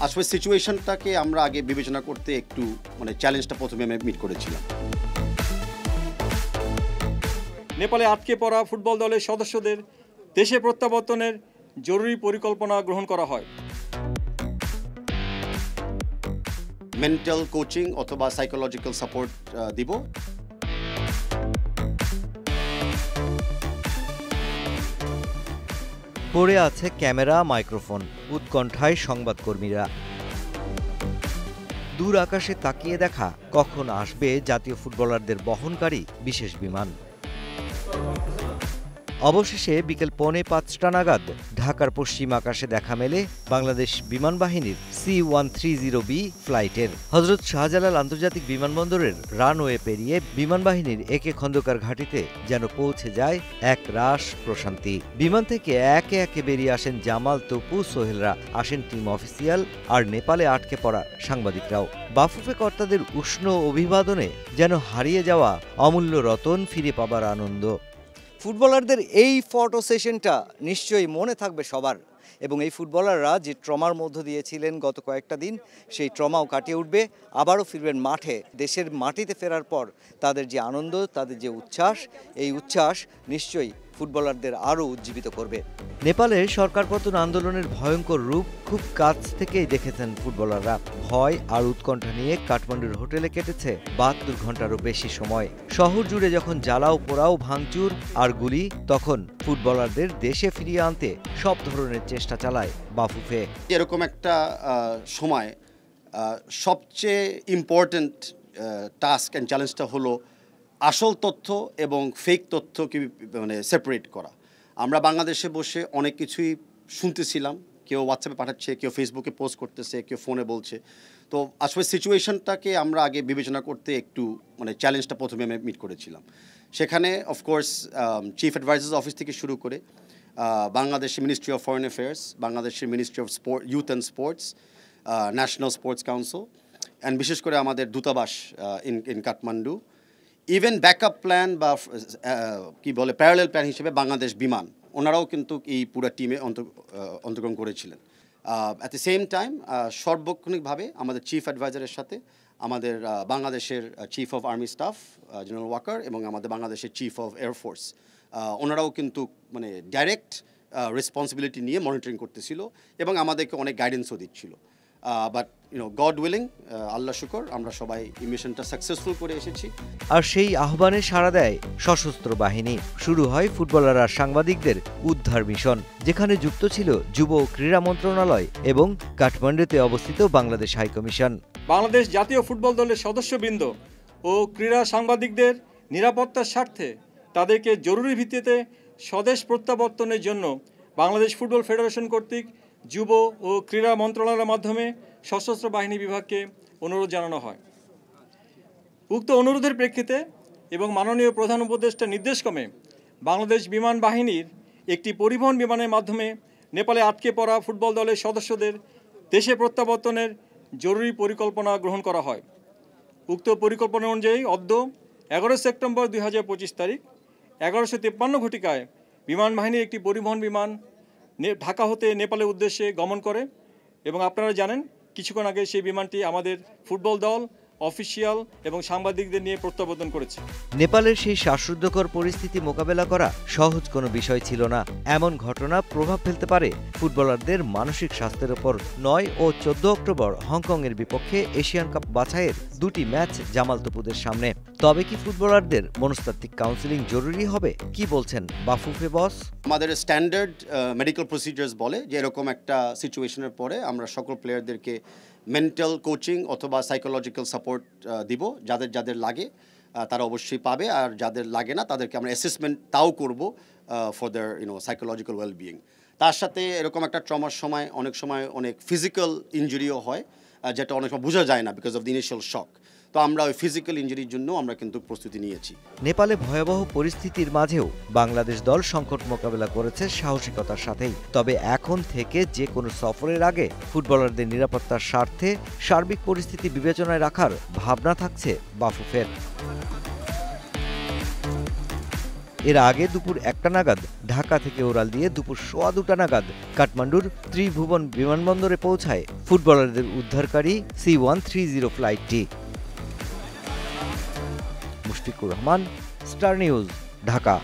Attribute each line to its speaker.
Speaker 1: আসলে সিচুয়েশনটাকে আমরা আগে বিবেচনা করতে একটু চ্যালেঞ্জটা প্রথমে আমি মিট করেছিলাম।
Speaker 2: নেপালে আটকে পড়া ফুটবল দলের সদস্যদের দেশে প্রত্যাবর্তনের জরুরি পরিকল্পনা গ্রহণ করা হয়।
Speaker 1: মেন্টাল কোচিং অথবা সাইকোলজিক্যাল সাপোর্ট দিব।
Speaker 3: পড়ে আছে ক্যামেরা, মাইক্রোফোন, উৎকণ্ঠায় সংবাদকর্মীরা। দূর আকাশে তাকিয়ে দেখা কখন আসবে জাতীয় ফুটবলারদের বহনকারী বিশেষ বিমান। অবশেষে বিকেল 4:45 নাগাদ ঢাকার পশ্চিম আকাশে দেখা মেলে বাংলাদেশ বিমান বাহিনীর C-130B ফ্লাইটের। হযরত শাহজালাল আন্তর্জাতিক বিমানবন্দরের রানওয়ে পেরিয়ে বিমান বাহিনীর একে খন্দকার ঘাঁটিতে যেন পৌঁছে যায় এক রাশ প্রশান্তি। বিমান থেকে একে একে বেরিয়ে আসেন জামাল, তপু, সোহেলরা, আসেন টিম অফিসিয়াল আর নেপালে আটকে পড়া সাংবাদিকরাও। বাফুফে কর্তাদের উষ্ণ অভিবাদনে যেন হারিয়ে যাওয়া অমূল্য রতন ফিরে পাবার আনন্দ। ফুটবলারদের এই ফটো সেশনটা নিশ্চয়ই মনে থাকবে সবার, এবং এই ফুটবলাররা যে ট্রমার মধ্য দিয়েছিলেন গত কয়েকটা দিন, সেই ট্রমাও কাটিয়ে উঠবে, আবারও ফিরবেন মাঠে। দেশের মাটিতে ফেরার পর তাদের যে আনন্দ, তাদের যে উচ্ছ্বাস, এই উচ্ছ্বাস নিশ্চয়ই ফুটবলারদের আরও উজ্জীবিত করবে। নেপালে সরকার পতন আন্দোলনের ভয়ঙ্কর রূপ খুব কাছ থেকেই দেখেছেন ফুটবলাররা। ভয় আর উৎকণ্ঠা নিয়ে কাঠমান্ডুর হোটেলে কেটেছে 72 ঘন্টারও বেশি সময়। শহর জুড়ে যখন জ্বালাও পোড়াও, ভাঙচুর আর গুলি, তখন ফুটবলারদের দেশে ফিরিয়ে আনতে সব ধরনের চেষ্টা চালায় বাফুফে।
Speaker 1: এরকম একটা সময় সবচেয়ে ইম্পর্ট্যান্ট টাস্ক অ্যান্ড চ্যালেঞ্জটা হলো আসল তথ্য এবং ফেক তথ্যকে সেপারেট করা। আমরা বাংলাদেশে বসে অনেক কিছুই শুনতেছিলাম, কেউ হোয়াটসঅ্যাপে পাঠাচ্ছে, কেউ ফেসবুকে পোস্ট করতেছে, কেউ ফোনে বলছে। তো আসলে সিচুয়েশনটাকে আমরা আগে বিবেচনা করতে একটু চ্যালেঞ্জটা প্রথমে আমি মিট করেছিলাম। সেখানে অফকোর্স চিফ অ্যাডভাইজার্স অফিস থেকে শুরু করে বাংলাদেশের মিনিস্ট্রি অফ ফরেন অ্যাফেয়ার্স, বাংলাদেশের ministry of youth and sports, national sports council, and বিশেষ করে আমাদের দূতাবাস in Kathmandu, even backup plan বা কি বলে প্যারালেল প্ল্যান হিসেবে বাংলাদেশ বিমান, ওনারাও কিন্তু এই পুরো টিমে অংশগ্রহণ করেছিলেন। অ্যাট দ্য সেম টাইম সার্বক্ষণিকভাবে আমাদের চিফ অ্যাডভাইজারের সাথে আমাদের বাংলাদেশের chief of army staff general Waker এবং আমাদের বাংলাদেশের চিফ অফ এয়ারফোর্স, ওনারাও কিন্তু ডাইরেক্ট রেসপন্সিবিলিটি নিয়ে মনিটরিং করতেছিল এবং আমাদেরকে অনেক গাইডেন্সও দিচ্ছিল। বাট গড উইলিং, আল্লাহ শুকর, আমরা সবাই এই মিশনটা সাকসেসফুল করে এসেছি।
Speaker 3: আর সেই আহ্বানে সাড়া দেয় সশস্ত্র বাহিনী। শুরু হয় ফুটবলার আর সাংবাদিকদের উদ্ধার মিশন, যেখানে যুক্ত ছিল যুব ও ক্রীড়া মন্ত্রণালয় এবং কাঠমান্ডুতে অবস্থিত বাংলাদেশ হাইকমিশন।
Speaker 2: বাংলাদেশ জাতীয় ফুটবল দলের সদস্যবৃন্দ ও ক্রীড়া সাংবাদিকদের নিরাপত্তার স্বার্থে তাদেরকে জরুরি ভিত্তিতে স্বদেশ প্রত্যাবর্তনের জন্য বাংলাদেশ ফুটবল ফেডারেশন কর্তৃক যুব ও ক্রীড়া মন্ত্রণালয়ের মাধ্যমে সশস্ত্র বাহিনী বিভাগকে অনুরোধ জানানো হয়। উক্ত অনুরোধের প্রেক্ষিতে এবং মাননীয় প্রধান উপদেষ্টার নির্দেশক্রমে বাংলাদেশ বিমান বাহিনীর একটি পরিবহন বিমানের মাধ্যমে নেপালে আটকে পড়া ফুটবল দলের সদস্যদের দেশে প্রত্যাবর্তনের জরুরি পরিকল্পনা গ্রহণ করা হয়। উক্ত পরিকল্পনা অনুযায়ী অদ্য 11 সেপ্টেম্বর 2025 তারিখ 11:53 ঘটিকায় বিমান বাহিনীর একটি পরিবহন বিমান ঢাকা হতে নেপালের উদ্দেশ্যে গমন করে এবং আপনারা জানেন কিছুক্ষণ আগে সেই বিমানটি আমাদের ফুটবল দল, অফিসিয়াল এবং সাংবাদিকদের নিয়ে প্রত্যাবর্তন করেছে।
Speaker 3: নেপালের সেই শ্বাসরুদ্ধকর পরিস্থিতি মোকাবেলা করা সহজ কোনো বিষয় ছিল না। এমন ঘটনা প্রভাব ফেলতে পারে ফুটবলারদের মানসিক স্বাস্থ্যের ওপর। 9 ও 14 অক্টোবর হংকংয়ের বিপক্ষে এশিয়ান কাপ বাছাইয়ের 2টি ম্যাচ জামাল, তপুদের সামনে। তবে কি ফুটবলারদের মনস্তাত্ত্বিক কাউন্সেলিং জরুরি হবে? কি বলছেন বাফুফে বস?
Speaker 1: আমাদের স্ট্যান্ডার্ড মেডিকেল প্রসিজার্স বলে যে এরকম একটা সিচুয়েশনের পরে আমরা সকল প্লেয়ারদেরকে মেন্টাল কোচিং অথবা সাইকোলজিক্যাল সাপোর্ট দিব। যাদের যাদের লাগে তারা অবশ্যই পাবে, আর যাদের লাগে না তাদেরকে আমরা অ্যাসেসমেন্ট তাও করব ফর দেয়ার সাইকোলজিক্যাল ওয়েলবিইং। তার সাথে এরকম একটা ট্রমার সময় অনেক ফিজিক্যাল ইনজুরিও হয়, যেটা অনেক সময় বোঝা যায় না বিকজ অফ দ্য ইনিশিয়াল শক। তো আমরা ওই ফিজিক্যাল ইনজুরির জন্য আমরা কিন্তু প্রস্তুতি নিয়েছি।
Speaker 3: নেপালে ভয়াবহ পরিস্থিতির মাঝেও বাংলাদেশ দল সংকট মোকাবেলা করেছে সাহসিকতার সাথেই। তবে এখন থেকে যে কোনো সফরের আগে ফুটবলারদের নিরাপত্তার স্বার্থে সার্বিক পরিস্থিতি বিবেচনায় রাখার ভাবনা থাকছে বাফুফের। এর আগে দুপুর 1টা নাগাদ ঢাকা থেকে ওড়াল দিয়ে দুপুর 1:15 নাগাদ কাঠমান্ডুর ত্রিভুবন বিমানবন্দরে পৌঁছায় ফুটবলারদের উদ্ধারকারী C-130 ফ্লাইটটি। Mushfiqur Rahman, star news, Dhaka.